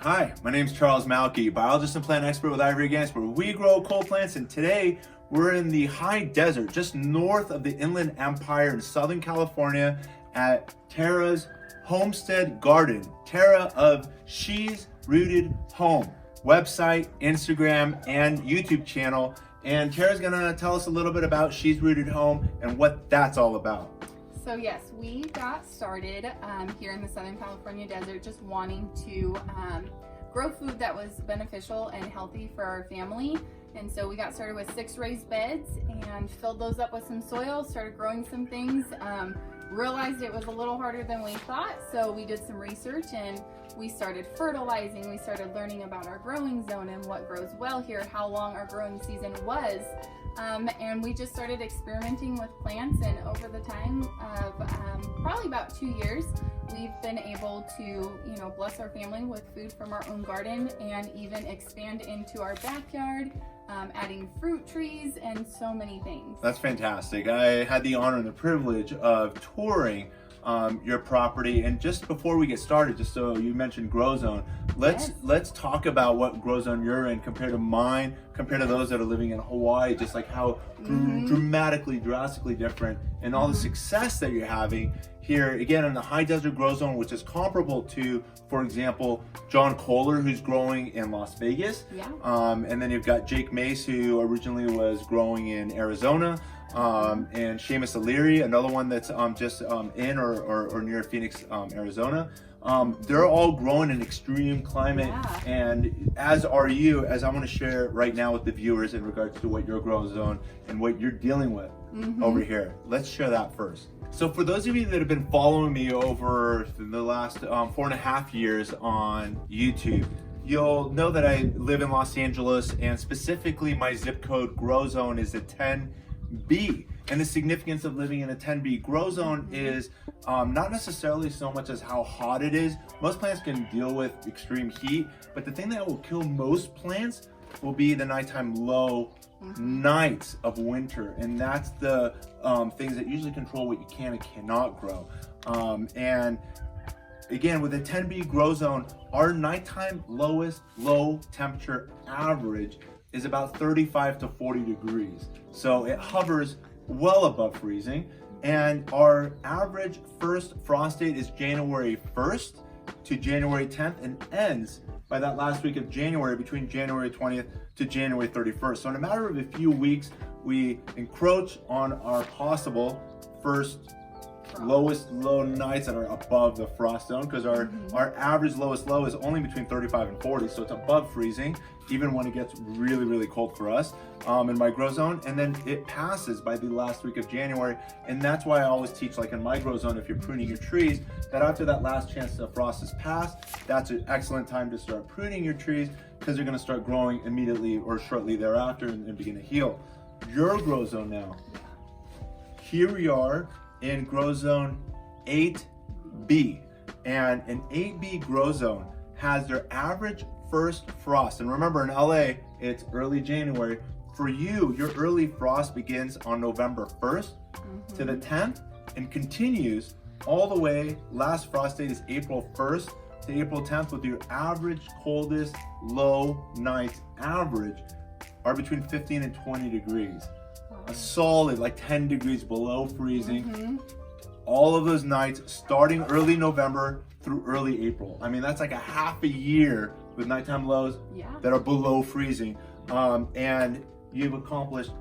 Hi, my name is Charles Malki, biologist and plant expert with Ivory Against, where we grow cold plants, and today we're in the high desert just north of the Inland Empire in Southern California at Tara's Homestead Garden. Tara of She's Rooted Home, website, Instagram, and YouTube channel. And Tara's gonna tell us a little bit about She's Rooted Home and what that's all about. So yes, we got started here in the Southern California desert just wanting to grow food that was beneficial and healthy for our family. And so we got started with 6 raised beds and filled those up with some soil, started growing some things, realized it was a little harder than we thought. So we did some research and we started fertilizing. We started learning about our growing zone and what grows well here, how long our growing season was. And we just started experimenting with plants, and over the time of probably about 2 years, we've been able to, bless our family with food from our own garden and even expand into our backyard, adding fruit trees and so many things. That's fantastic. I had the honor and the privilege of touring your property, and just before we get started, just so you mentioned grow zone, let's talk about what grow zone you're in compared to mine, compared to those that are living in Hawaii, just like how drastically different, and all the success that you're having here again in the high desert grow zone, which is comparable to, for example, John Kohler, who's growing in Las Vegas. And then you've got Jake Mace, who originally was growing in Arizona. And Seamus O'Leary, another one that's just in or near Phoenix, Arizona. They're all growing in extreme climate, and as are you, as I'm going to share right now with the viewers in regards to what your grow zone and what you're dealing with over here. Let's share that first. So for those of you that have been following me over the last 4.5 years on YouTube, you'll know that I live in Los Angeles, and specifically my zip code grow zone is a 10B. And the significance of living in a 10B grow zone is not necessarily so much as how hot it is. Most plants can deal with extreme heat, but the thing that will kill most plants will be the nighttime low nights of winter, and that's the things that usually control what you can and cannot grow. And again, with a 10B grow zone, our nighttime lowest low temperature average is about 35 to 40 degrees. So it hovers well above freezing, and our average first frost date is January 1st to January 10th and ends by that last week of January, between January 20th to January 31st. So in a matter of a few weeks, we encroach on our possible first lowest low nights that are above the frost zone, because our average lowest low is only between 35 and 40, so it's above freezing even when it gets really cold for us in my grow zone. And then it passes by the last week of January, and that's why I always teach, like in my grow zone, if you're pruning your trees, that after that last chance the frost has passed, that's an excellent time to start pruning your trees, because they're going to start growing immediately or shortly thereafter and begin to heal. Your grow zone now, here we are in grow zone 8B, and an 8B grow zone has their average first frost, and remember in LA it's early January. For you, your early frost begins on November 1st to the 10th and continues all the way. Last frost date is April 1st to April 10th, with your average coldest low nights average are between 15 and 20 degrees. A solid like 10 degrees below freezing. All of those nights starting early November through early April. I mean, that's like a half a year with nighttime lows that are below freezing. And you've accomplished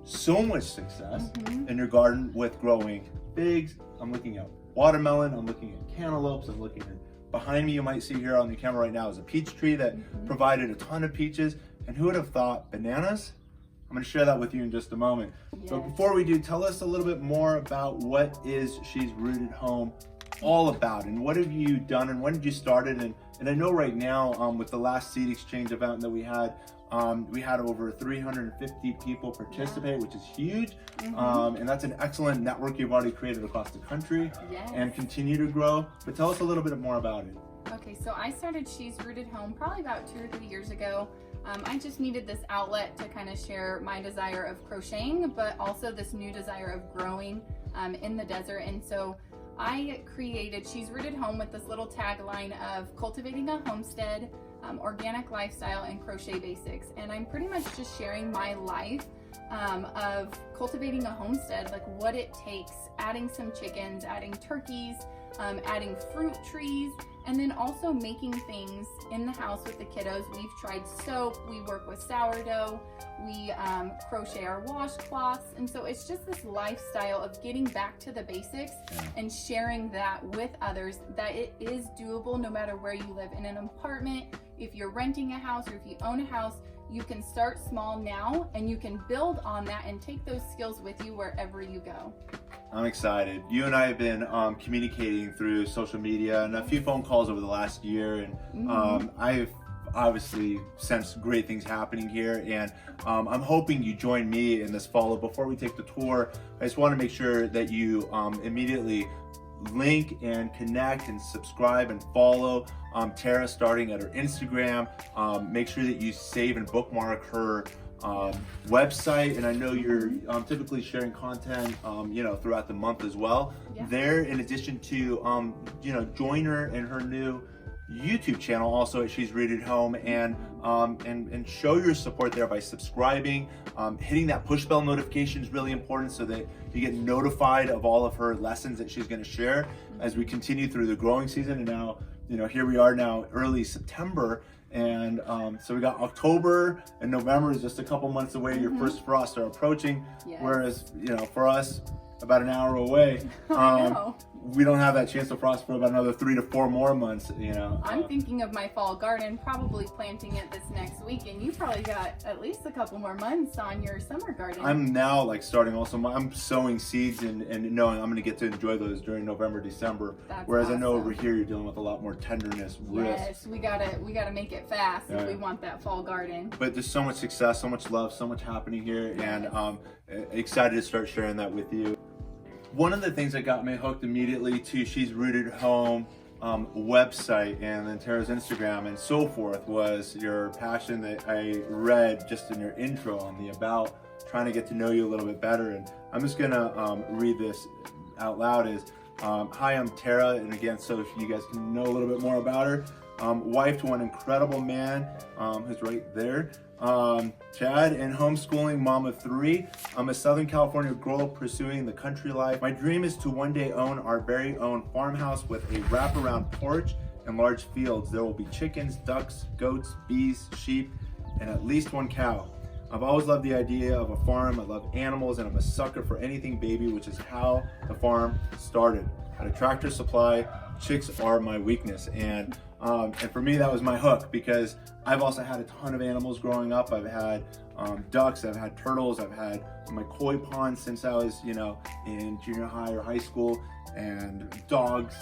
so much success in your garden with growing figs. I'm looking at watermelon, I'm looking at cantaloupes, I'm looking at, behind me you might see here on the camera right now is a peach tree that provided a ton of peaches. And who would have thought bananas? I'm going to share that with you in just a moment. But before we do, tell us a little bit more about what is She's Rooted Home all about, and what have you done, and when did you start it? And I know right now with the last seed exchange event that we had over 350 people participate, which is huge. And that's an excellent network you've already created across the country and continue to grow. But tell us a little bit more about it. Okay, so I started She's Rooted Home probably about 2 or 3 years ago. I just needed this outlet to kind of share my desire of crocheting, but also this new desire of growing in the desert. And so she's rooted home with this little tagline of cultivating a homestead, organic lifestyle, and crochet basics. And I'm pretty much just sharing my life of cultivating a homestead, like what it takes, adding some chickens, adding turkeys, adding fruit trees, and then also making things in the house with the kiddos. We've tried soap, we work with sourdough, we crochet our washcloths, and so it's just this lifestyle of getting back to the basics and sharing that with others, that it is doable no matter where you live, in an apartment, if you're renting a house, or if you own a house. You can start small now, and you can build on that and take those skills with you wherever you go. I'm excited. You and I have been communicating through social media and a few phone calls over the last year, and I've obviously sensed great things happening here, and I'm hoping you join me in this follow. Before we take the tour, I just want to make sure that you immediately link and connect and subscribe and follow Tara, starting at her Instagram. Make sure that you save and bookmark her website, and I know you're typically sharing content throughout the month as well. There, in addition to join her in her new YouTube channel also, She's Rooted Home, and show your support there by subscribing. Hitting that push bell notification is really important, so that you get notified of all of her lessons that she's going to share as we continue through the growing season. And now, here we are now, early September, and so we got October, and November is just a couple months away. Your first frosts are approaching, whereas for us, about an hour away. We don't have that chance to frost for about another 3 to 4 more months. I'm thinking of my fall garden, probably planting it this next week, and you probably got at least a couple more months on your summer garden. I'm now starting also. I'm sowing seeds and knowing I'm going to get to enjoy those during November, December. That's whereas awesome. I know over here you're dealing with a lot more tenderness, risk. Yes, we gotta make it fast if we want that fall garden. But there's so much success, so much love, so much happening here, and excited to start sharing that with you. One of the things that got me hooked immediately to She's Rooted Home website, and then Tara's Instagram and so forth, was your passion that I read just in your intro on the about, trying to get to know you a little bit better. And I'm just gonna read this out loud. Is hi, I'm Tara, and again, so you guys can know a little bit more about her. Wife to one incredible man who's right there, Chad, and homeschooling mom of 3. I'm a Southern California girl pursuing the country life. My dream is to one day own our very own farmhouse with a wraparound porch and large fields. There will be chickens, ducks, goats, bees, sheep, and at least 1 cow. I've always loved the idea of a farm. I love animals, and I'm a sucker for anything baby, which is how the farm started. At a Tractor Supply, chicks are my weakness, and for me that was my hook, because I've also had a ton of animals growing up. I've had ducks, I've had turtles, I've had my koi pond since I was in junior high or high school, and dogs.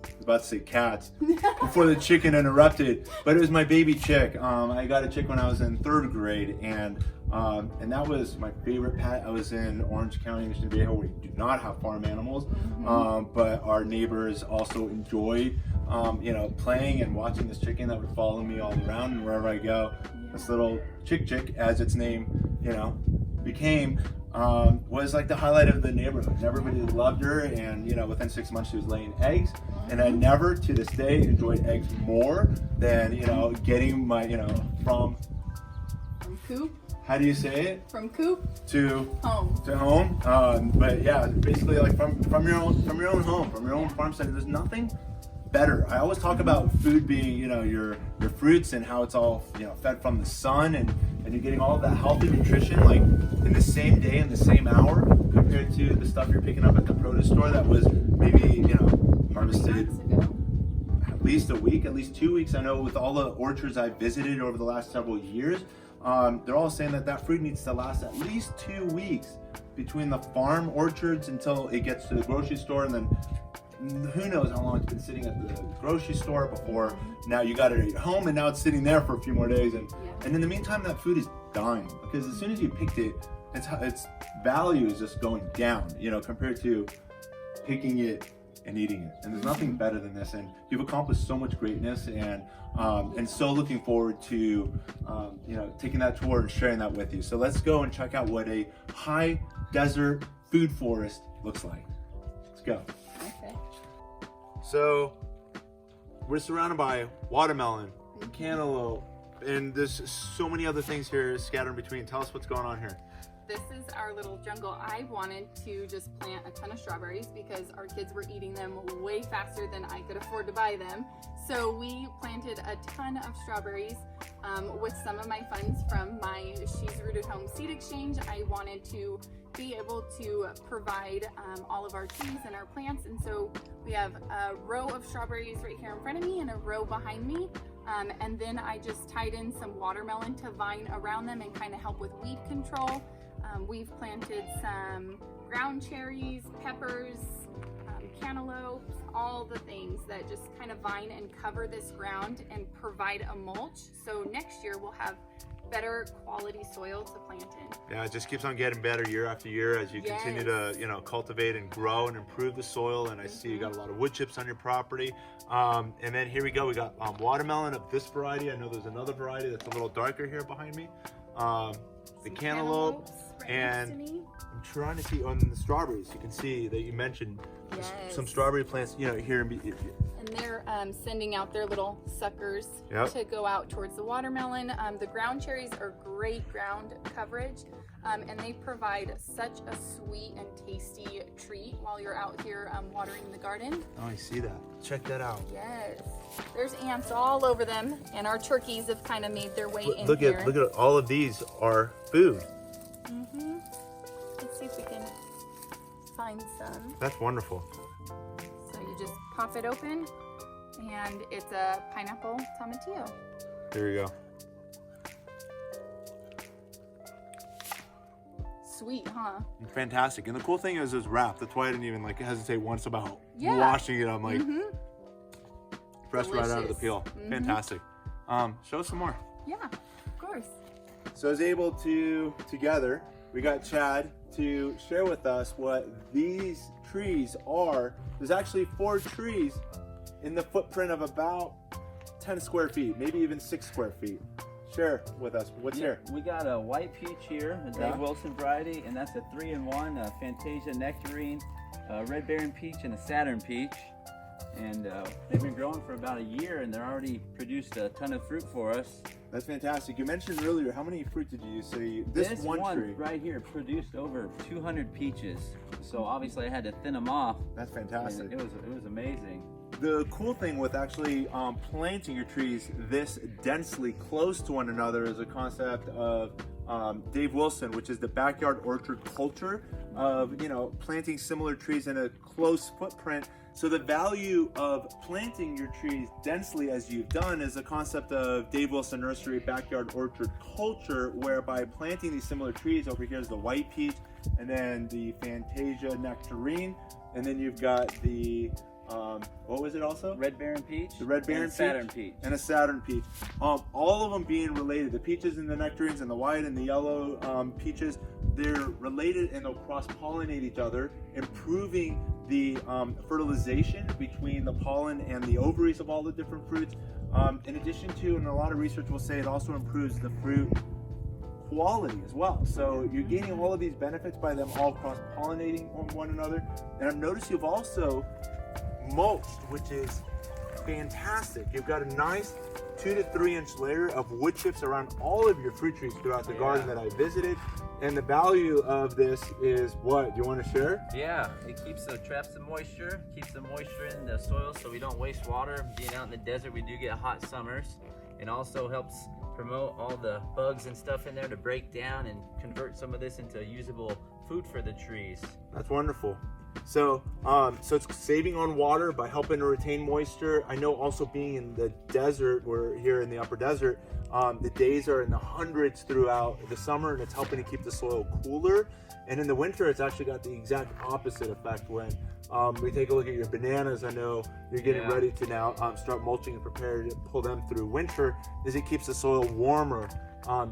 I was about to say cats before the chicken interrupted, but it was my baby chick. I got a chick when I was in 3rd grade, and that was my favorite pet. I was in Orange County, Mission Viejo. We do not have farm animals, but our neighbors also enjoyed, playing and watching this chicken that would follow me all around, and wherever I go, this little chick, as its name, became, was like the highlight of the neighborhood. Everybody loved her, and within 6 months she was laying eggs, and I never, to this day, enjoyed eggs more than getting my from coop. How do you say it? From coop to home. To home. But yeah, basically like from your own home, from your own farm site. There's nothing better. I always talk about food being, your fruits, and how it's all, fed from the sun, and you're getting all of that healthy nutrition like in the same day, in the same hour, compared to the stuff you're picking up at the produce store that was maybe, harvested at least a week, at least 2 weeks. I know with all the orchards I've visited over the last several years, they're all saying that fruit needs to last at least 2 weeks between the farm orchards until it gets to the grocery store, and then who knows how long it's been sitting at the grocery store before now you got it at home, and now it's sitting there for a few more days, and in the meantime that food is dying, because as soon as you picked it, its value is just going down, compared to picking it and eating it. And there's nothing better than this, and you've accomplished so much greatness, and so looking forward to taking that tour and sharing that with you. So let's go and check out what a high desert food forest looks like. Let's go. Okay. So we're surrounded by watermelon, cantaloupe, and there's so many other things here scattered in between. Tell us what's going on here. This is our little jungle. I wanted to just plant a ton of strawberries because our kids were eating them way faster than I could afford to buy them. So we planted a ton of strawberries with some of my funds from my She's Rooted Home seed exchange. I wanted to be able to provide all of our trees and our plants. And so we have a row of strawberries right here in front of me and a row behind me. And then I just tied in some watermelon to vine around them and kind of help with weed control. We've planted some ground cherries, peppers, cantaloupes, all the things that just kind of vine and cover this ground and provide a mulch. So next year we'll have better quality soil to plant in. Yeah, it just keeps on getting better year after year as you continue to, you know, cultivate and grow and improve the soil. And I see you got a lot of wood chips on your property. And then here we go. We got watermelon of this variety. I know there's another variety that's a little darker here behind me. The cantaloupe, right, and I'm trying to see on the strawberries. You can see that you mentioned some strawberry plants, you know, here in. And they're sending out their little suckers to go out towards the watermelon. The ground cherries are great ground coverage, and they provide such a sweet and tasty treat while you're out here watering the garden. Oh, I see that. Check that out. Yes. There's ants all over them, and our turkeys have kind of made their way in here. Look at all of these are food. Let's see if we can find some. That's wonderful. So you just pop it open, and it's a pineapple tomatillo. There you go. Sweet, huh? Fantastic. And the cool thing is it's wrapped. That's why I didn't even like hesitate once about washing it. I'm like, fresh right out of the peel. Fantastic. Show us some more. Yeah, of course. So I was able to, together, we got Chad to share with us what these trees are. There's actually 4 trees in the footprint of about 10 square feet, maybe even 6 square feet. Share with us, what's here? We got a white peach here, a Dave Wilson variety, and that's a 3-in-1, a Fantasia nectarine, a red Baron peach, and a Saturn peach. And they've been growing for about a year, and they're already produced a ton of fruit for us. That's fantastic. You mentioned earlier, how many fruit did you say? This one tree right here produced over 200 peaches. So obviously I had to thin them off. That's fantastic. It was amazing. The cool thing with actually planting your trees this densely close to one another is a concept of Dave Wilson, which is the backyard orchard culture of, you know, planting similar trees in a close footprint. So the value of planting your trees densely as you've done is a concept of Dave Wilson Nursery backyard orchard culture, whereby planting these similar trees, over here is the white peach, and then the Fantasia nectarine, and then you've got the what was it also? Red Baron peach. The red Baron peach. Saturn peach. And a Saturn peach. All of them being related. The peaches and the nectarines and the white and the yellow peaches, they're related and they'll cross-pollinate each other, improving the fertilization between the pollen and the ovaries of all the different fruits. In addition to, and a lot of research will say, it also improves the fruit quality as well. So you're gaining all of these benefits by them all cross-pollinating one another. And I've noticed you've also mulched, which is fantastic. You've got a nice 2 to 3 inch layer of wood chips around all of your fruit trees throughout the garden that I visited. And the value of this is what? Do you want to share? Yeah, it traps the moisture, keeps the moisture in the soil so we don't waste water. Being out in the desert, we do get hot summers. It also helps promote all the bugs and stuff in there to break down and convert some of this into usable food for the trees. That's wonderful. So it's saving on water by helping to retain moisture. I know also being in the desert, we're here in the upper desert, the days are in the hundreds throughout the summer, and it's helping to keep the soil cooler. And in the winter, it's actually got the exact opposite effect. When we take a look at your bananas, I know you're getting ready to now start mulching and prepare to pull them through winter, is it keeps the soil warmer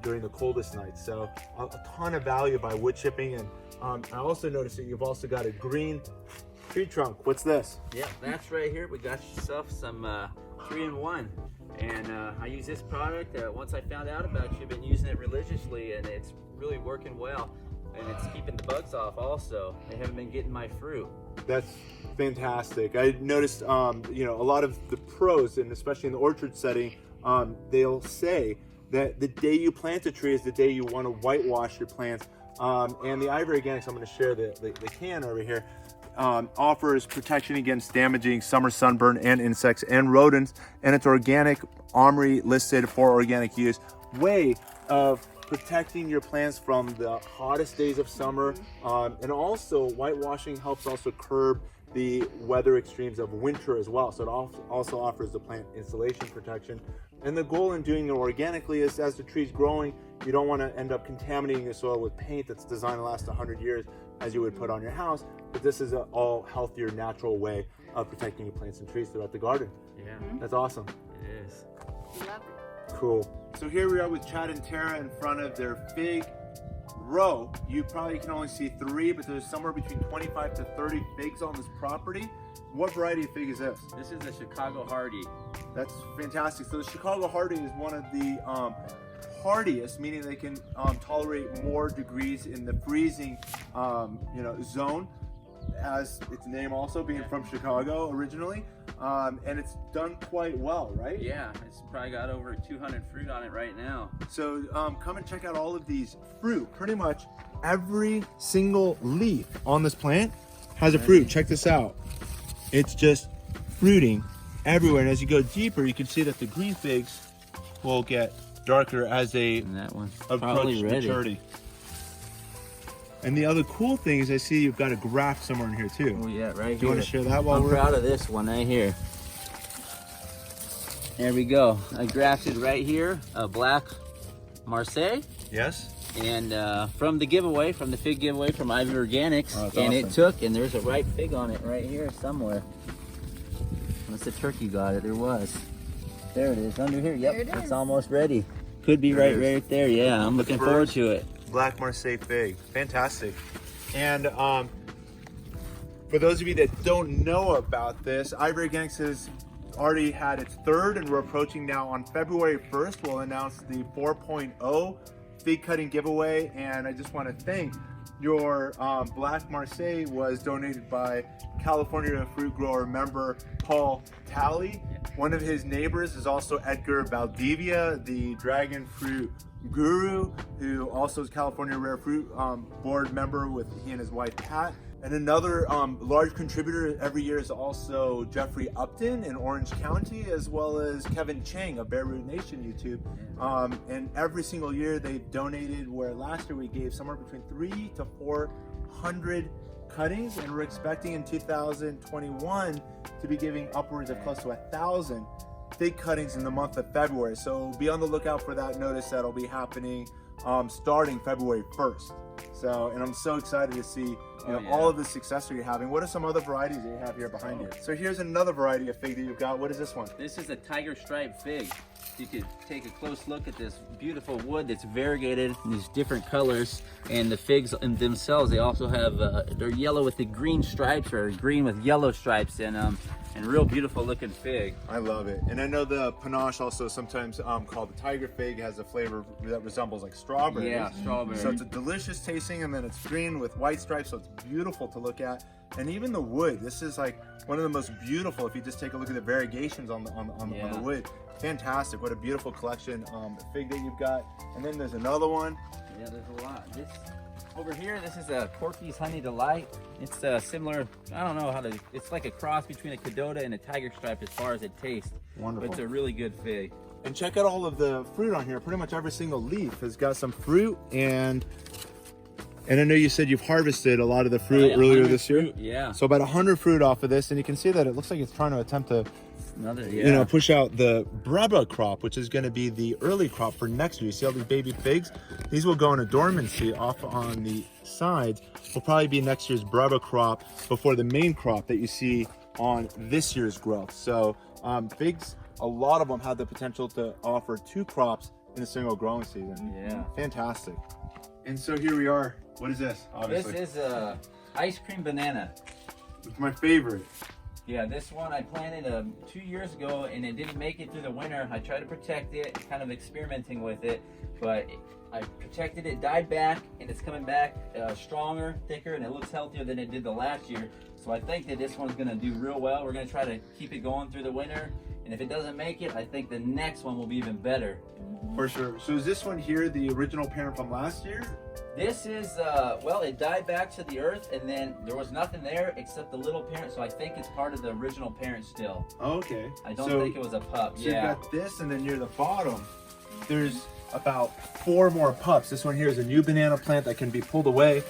during the coldest nights. So a ton of value by wood chipping. And I also noticed that you've also got a green tree trunk. What's this? Yep, that's right here. We got yourself some 3-in-1. And I use this product once I found out about you. I've been using it religiously, and it's really working well. And it's keeping the bugs off also. They haven't been getting my fruit. That's fantastic. I noticed, you know, a lot of the pros, and especially in the orchard setting, they'll say that the day you plant a tree is the day you want to whitewash your plants. And the Ivory Organics, I'm going to share the can over here, offers protection against damaging summer sunburn and insects and rodents, and it's organic, OMRI listed for organic use, way of protecting your plants from the hottest days of summer. And also whitewashing helps also curb the weather extremes of winter as well. So it also offers the plant insulation protection. And the goal in doing it organically is, as the tree's growing, you don't want to end up contaminating the soil with paint that's designed to last 100 years as you would put on your house. But this is an all healthier, natural way of protecting your plants and trees throughout the garden. Yeah. That's awesome. It is. Love it. Cool. So here we are with Chad and Tara in front of their fig row. You probably can only see 3, but there's somewhere between 25 to 30 figs on this property. What variety of fig is this? This is the Chicago Hardy. That's fantastic. So the Chicago Hardy is one of the hardiest, meaning they can tolerate more degrees in the freezing zone, as its name also being from Chicago originally. And it's done quite well, right? Yeah, it's probably got over 200 fruit on it right now. So come and check out all of these fruit. Pretty much every single leaf on this plant has a fruit. Check this out. It's just fruiting everywhere. And as you go deeper, you can see that the green figs will get darker as they And that one's approach probably ready. maturity. And the other cool thing is I see you've got a graft somewhere in here too. Oh yeah, right here. Do you want to share that while I'm we're proud of this one right here. There we go. I grafted right here a black Marseille, Yes? and from the giveaway, from the fig giveaway from Ivy Organics, Oh, that's and awesome. it took, and there's a ripe fig on it right here somewhere. Unless the turkey got it, there was. There it is, under here. Yep, There it it's is. almost ready. Could be There it right there. Yeah, I'm looking forward to it. Black Marseille fig. Fantastic. And for those of you that don't know about this, Ivory Organics has already had its 3rd, and we're approaching now on February 1st. We'll announce the 4.0 fig cutting giveaway. And I just want to thank your Black Marseille was donated by California fruit grower member Paul Talley. One of his neighbors is also Edgar Valdivia, the dragon fruit guru, who also is California Rare Fruit board member with he and his wife Pat. And another large contributor every year is also Jeffrey Upton in Orange County, as well as Kevin Chang of Bear Root Nation YouTube. And every single year they've donated, where last year we gave somewhere between 300 to 400 cuttings, and we're expecting in 2021 to be giving upwards of close to 1,000 fig cuttings in the month of February. So be on the lookout for that notice that'll be happening starting February 1st. So, and I'm so excited to see all of the success that you're having. What are some other varieties that you have here behind you? So here's another variety of fig that you've got. What is this one? This is a tiger stripe fig. You could take a close look at this beautiful wood that's variegated in these different colors, and the figs in themselves, they also have they're yellow with the green stripes, or green with yellow stripes in them, and real beautiful looking fig. I love it. And I know the panache, also sometimes called the tiger fig, has a flavor that resembles like strawberry. Yeah, strawberry. So it's a delicious tasting, and then it's green with white stripes, so it's beautiful to look at. And even the wood, this is like one of the most beautiful, if you just take a look at the variegations on the wood. Fantastic. What a beautiful collection fig that you've got. And then there's another one. Yeah, there's a lot. This over here, this is a Corky's Honey Delight. It's similar, I don't know how to, it's like a cross between a Cadota and a tiger stripe as far as it tastes. Wonderful. But it's a really good fig. And check out all of the fruit on here. Pretty much every single leaf has got some fruit, and I know you said you've harvested a lot of the fruit earlier this year. Fruit, yeah. So about 100 fruit off of this, and you can see that it looks like it's trying to attempt to Another, push out the Breba crop, which is going to be the early crop for next year. You see all these baby figs? These will go into dormancy off on the sides. Will probably be next year's Breba crop before the main crop that you see on this year's growth. So figs, a lot of them have the potential to offer 2 crops in a single growing season. Yeah. Fantastic. And so here we are. What is this? Obviously, This is a ice cream banana. it's my favorite. Yeah, this one I planted 2 years ago and it didn't make it through the winter. I tried to protect it, kind of experimenting with it, but I protected it, died back, and it's coming back stronger, thicker, and it looks healthier than it did the last year. So I think that this one's gonna do real well. We're gonna try to keep it going through the winter, and if it doesn't make it, I think the next one will be even better. For sure. So is this one here the original parent from last year? This is, well, it died back to the earth, and then there was nothing there except the little parent, so I think it's part of the original parent still. Oh, okay. I don't think it was a pup, So yeah. you've got this, and then near the bottom, there's about 4 more pups. This one here is a new banana plant that can be pulled away.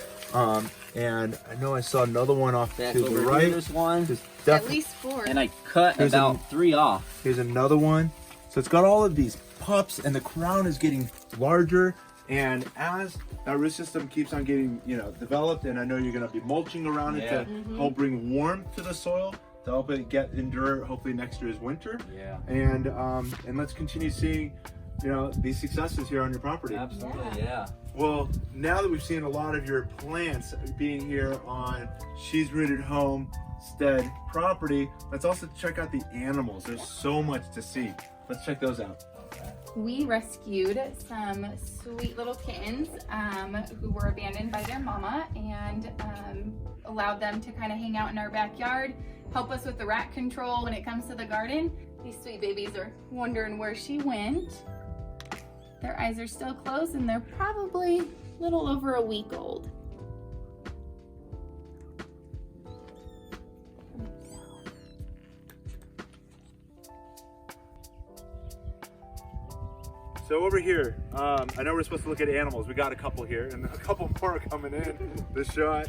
And I know I saw another one off That's to the over right. here, there's one, At least 4. and I cut Here's about 3 off. Here's another one. So it's got all of these pups, and the crown is getting larger. And as that root system keeps on getting, developed, and I know you're going to be mulching around it to help bring warmth to the soil, to help it endure hopefully next year's winter. Yeah. And let's continue seeing, these successes here on your property. Absolutely, yeah. Well, now that we've seen a lot of your plants being here on She's Rooted Homestead property, let's also check out the animals. There's so much to see. Let's check those out. We rescued some sweet little kittens who were abandoned by their mama, and allowed them to kind of hang out in our backyard, help us with the rat control when it comes to the garden. These sweet babies are wondering where she went. Their eyes are still closed, and they're probably a little over a week old. So over here, I know we're supposed to look at animals. We got a couple here, and a couple more are coming in the shot.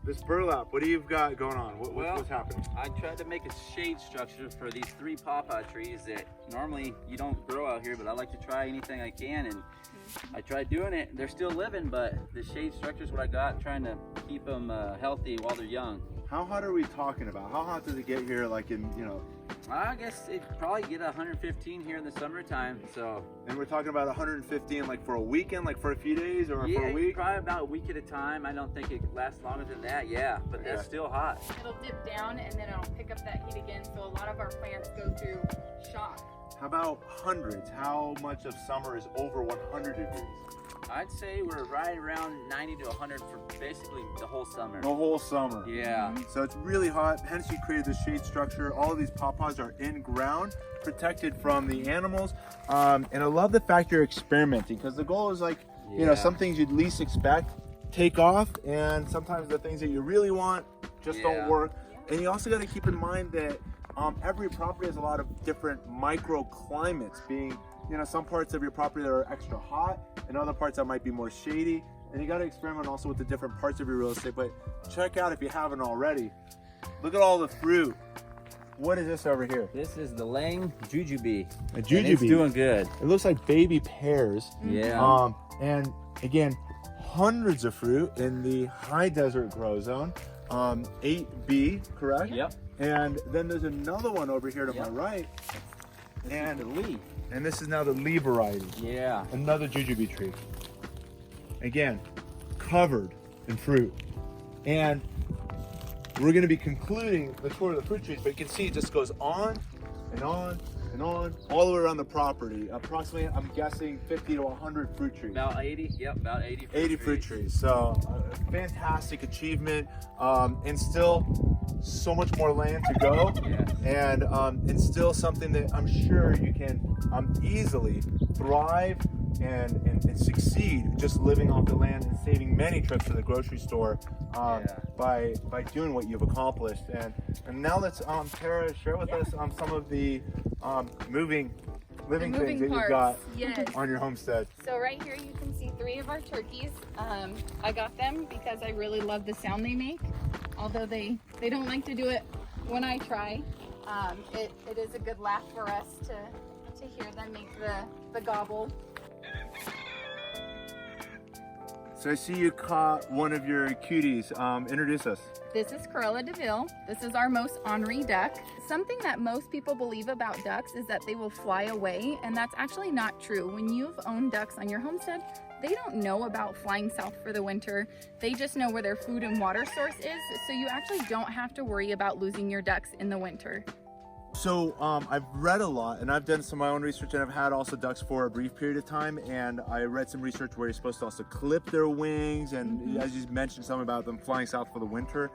This burlap, what do you got going on? What's happening? I tried to make a shade structure for these 3 pawpaw trees that normally you don't grow out here, but I like to try anything I can, and I tried doing it. They're still living, but the shade structure is what I got, trying to keep them healthy while they're young. How hot are we talking about? How hot does it get here, like in, I guess it'd probably get 115 here in the summertime, so. And we're talking about 115 like for a weekend, like for a few days, or for a week? Probably about a week at a time. I don't think it lasts longer than that, but that's still hot. It'll dip down, and then it'll pick up that heat again, so a lot of our plants go through shock. How about hundreds? How much of summer is over 100 degrees? I'd say we're right around 90 to 100 for basically the whole summer. The whole summer. Yeah. So it's really hot, hence you created this shade structure. All of these pawpaws are in ground, protected from the animals. And I love the fact you're experimenting, because the goal is like, some things you'd least expect take off, and sometimes the things that you really want just don't work. And you also got to keep in mind that every property has a lot of different microclimates, being some parts of your property that are extra hot, and other parts that might be more shady. And you got to experiment also with the different parts of your real estate. But check out, if you haven't already, look at all the fruit. What is this over here? This is the Lang Jujube. A jujube. And it's doing good. It looks like baby pears. Yeah. And again, hundreds of fruit in the high desert grow zone. 8B, correct? Yep. And then there's another one over here to my right. And the leaf. And this is now the Lee variety. Yeah. Another jujube tree. Again, covered in fruit. And we're going to be concluding the tour of the fruit trees, but you can see it just goes on and on and on, all the way around the property. Approximately, I'm guessing 50 to 100 fruit trees. About 80, about 80 fruit 80 fruit trees. So fantastic achievement, and still so much more land to go. Yes. And still something that I'm sure you can easily thrive and succeed just living off the land and saving many trips to the grocery store by doing what you've accomplished. And now let's Tara share with us some of the living things that you've got on your homestead. So right here you can see 3 of our turkeys. I got them because I really love the sound they make, although they don't like to do it when I try. It is a good laugh for us to hear them make the gobble. So I see you caught one of your cuties. Introduce us. This is Corella DeVille. This is our most ornery duck. Something that most people believe about ducks is that they will fly away, and that's actually not true. When you've owned ducks on your homestead, they don't know about flying south for the winter. They just know where their food and water source is, so you actually don't have to worry about losing your ducks in the winter. So I've read a lot, and I've done some of my own research, and I've had also ducks for a brief period of time, and I read some research where you're supposed to also clip their wings, and as you mentioned something about them flying south for the winter.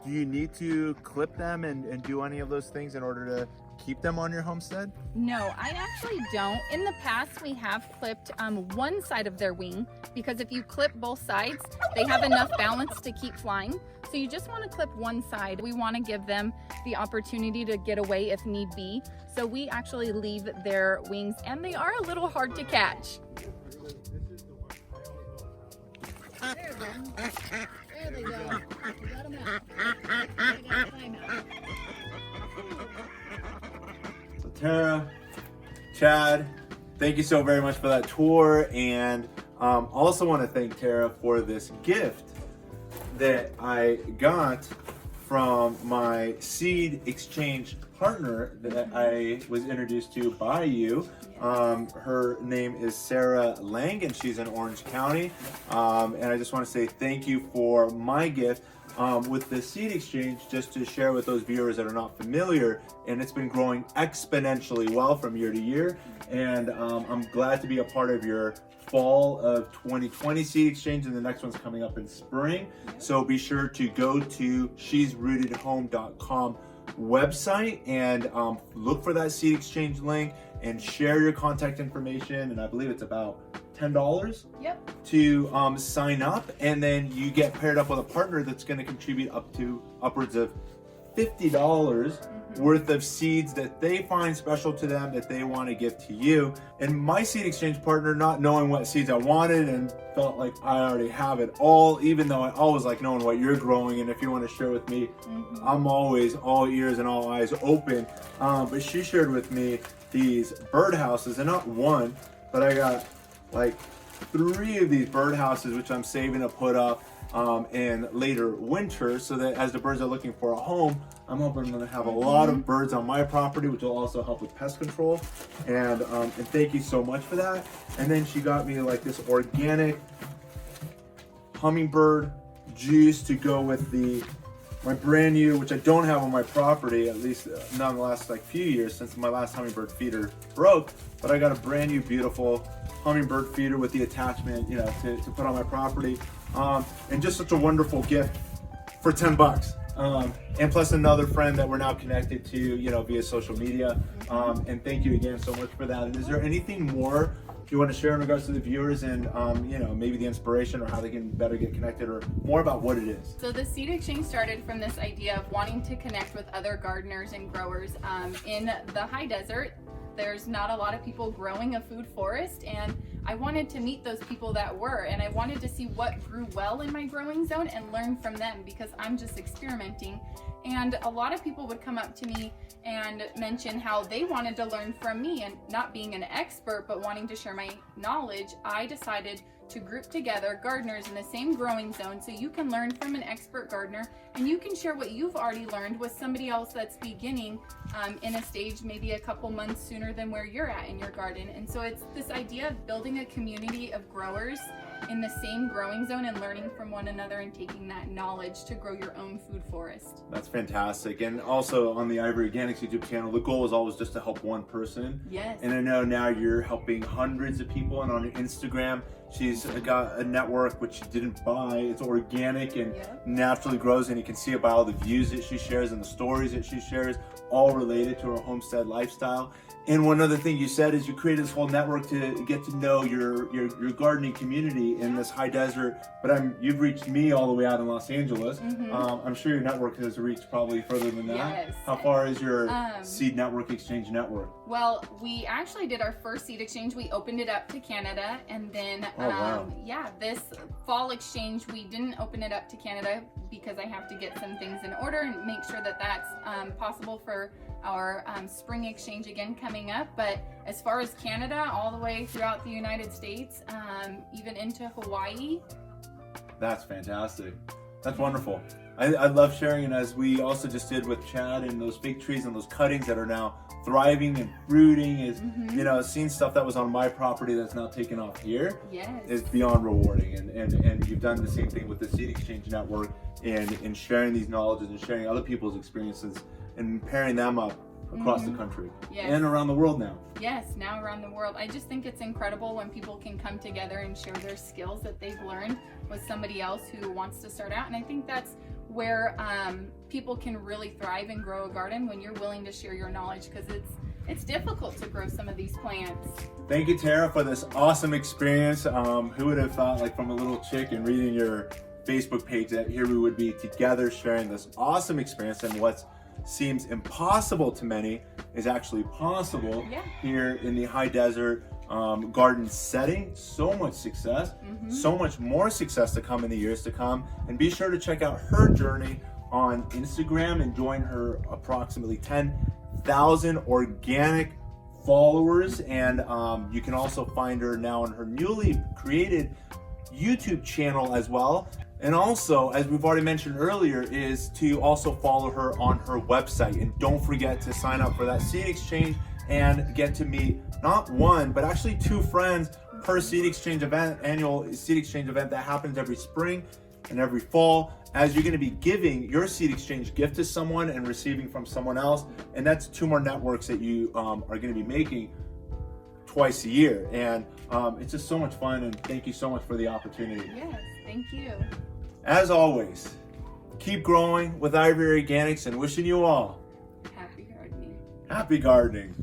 Do you need to clip them and do any of those things in order to keep them on your homestead? No, I actually don't. In the past, we have clipped one side of their wing, because if you clip both sides, they have enough balance to keep flying. So you just want to clip one side. We want to give them the opportunity to get away if need be. So we actually leave their wings, and they are a little hard to catch. There they go. You got them out. I got time out. So Tara, Chad, thank you so very much for that tour, and also want to thank Tara for this gift that I got from my seed exchange partner that I was introduced to by you. Her name is Sarah Lang, and she's in Orange County. And I just want to say thank you for my gift with the seed exchange, just to share with those viewers that are not familiar. And it's been growing exponentially well from year to year. And I'm glad to be a part of your fall of 2020 seed exchange, and the next one's coming up in spring. So be sure to go to shesrootedhome.com website and look for that seed exchange link and share your contact information, and I believe it's about $10 to sign up, and then you get paired up with a partner that's going to contribute up to upwards of $50 worth of seeds that they find special to them that they want to give to you. And my seed exchange partner, not knowing what seeds I wanted and felt like I already have it all, even though I always like knowing what you're growing, and if you want to share with me, I'm always all ears and all eyes open. But she shared with me these birdhouses, and not one, but I got like 3 of these birdhouses, which I'm saving to put up in later winter, so that as the birds are looking for a home, I'm hoping I'm going to have a lot of birds on my property, which will also help with pest control. And thank you so much for that. And then she got me like this organic hummingbird juice to go with my brand new, which I don't have on my property, at least not in the last like few years, since my last hummingbird feeder broke. But I got a brand new beautiful hummingbird feeder with the attachment, you know, to put on my property. And just such a wonderful gift for $10. And plus another friend that we're now connected to, you know, via social media. And thank you again so much for that. And is there anything more you want to share in regards to the viewers, and you know, maybe the inspiration or how they can better get connected, or more about what it is? So the seed exchange started from this idea of wanting to connect with other gardeners and growers in the high desert. There's not a lot of people growing a food forest, and I wanted to meet those people that were, and I wanted to see what grew well in my growing zone and learn from them, because I'm just experimenting. And a lot of people would come up to me and mention how they wanted to learn from me, and not being an expert but wanting to share my knowledge, I decided to group together gardeners in the same growing zone, so you can learn from an expert gardener and you can share what you've already learned with somebody else that's beginning in a stage maybe a couple months sooner than where you're at in your garden. And so it's this idea of building a community of growers in the same growing zone and learning from one another and taking that knowledge to grow your own food forest. That's fantastic. And also on the Ivory Organics YouTube channel, the goal is always just to help one person. Yes. And I know now you're helping hundreds of people, and on your Instagram, she's got a network which she didn't buy. It's organic and naturally grows, and you can see it by all the views that she shares and the stories that she shares, all related to her homestead lifestyle. And one other thing you said is you created this whole network to get to know your gardening community in this high desert. But you've reached me all the way out in Los Angeles. I'm sure your network has reached probably further than that. Yes. How far is your seed network exchange network? Well, we actually did our first seed exchange. We opened it up to Canada, and then this fall exchange we didn't open it up to Canada because I have to get some things in order and make sure that that's possible for our spring exchange again coming up. But as far as Canada, all the way throughout the United States, even into Hawaii. That's fantastic. That's wonderful. I love sharing, and as we also just did with Chad and those fig trees and those cuttings that are now thriving and fruiting, is you know, seeing stuff that was on my property that's now taken off here is beyond rewarding. And you've done the same thing with the Seed Exchange Network in sharing these knowledges and sharing other people's experiences and pairing them up across the country and around the world now. Yes, now around the world. I just think it's incredible when people can come together and share their skills that they've learned with somebody else who wants to start out. And I think that's where people can really thrive and grow a garden, when you're willing to share your knowledge, because it's difficult to grow some of these plants. Thank you, Tara, for this awesome experience. Who would have thought, like, from a little chick and reading your Facebook page, that here we would be together sharing this awesome experience, and what seems impossible to many is actually possible here in the high desert garden setting. So much success, so much more success to come in the years to come. And be sure to check out her journey on Instagram and join her approximately 10,000 organic followers. And you can also find her now on her newly created YouTube channel as well. And also, as we've already mentioned earlier, is to also follow her on her website. And don't forget to sign up for that seed exchange and get to meet not one, but actually 2 friends per seed exchange event, annual seed exchange event that happens every spring and every fall, as you're going to be giving your seed exchange gift to someone and receiving from someone else. And that's 2 more networks that you are going to be making twice a year. And it's just so much fun, and thank you so much for the opportunity. Yes, thank you. As always, keep growing with Ivory Organics, and wishing you all Happy gardening. happy gardening.